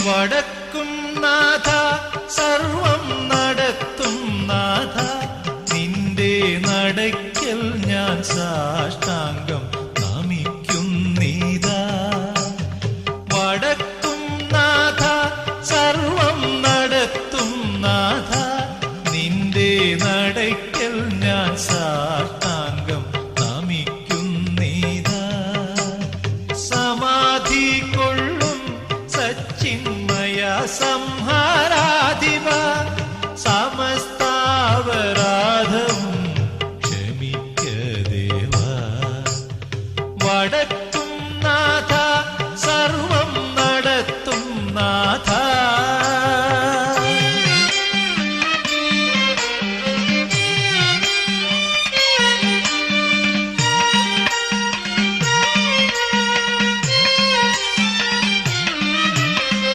വടക്കും നാഥ സർവം നടത്തും നാഥ നിന്റെ നടയ്ക്കൽ ഞാൻ സാഷ്ടാംഗം നമിക്കുന്നീതാ. വടക്കും നാഥ സർവം നടത്തും നാഥ നിന്റെ നടയ്ക്കൽ ഞാൻ സാഷ്ടാംഗം നമിക്കുന്നീതാ. സമാധി കൊള്ളും സച്ചിന്മയ സംഹാരാധിപ സമസ്താപരാധവും ക്ഷമിക്ക ദേവ. വടക്കും നാഥ സർവം നടത്തും നാഥ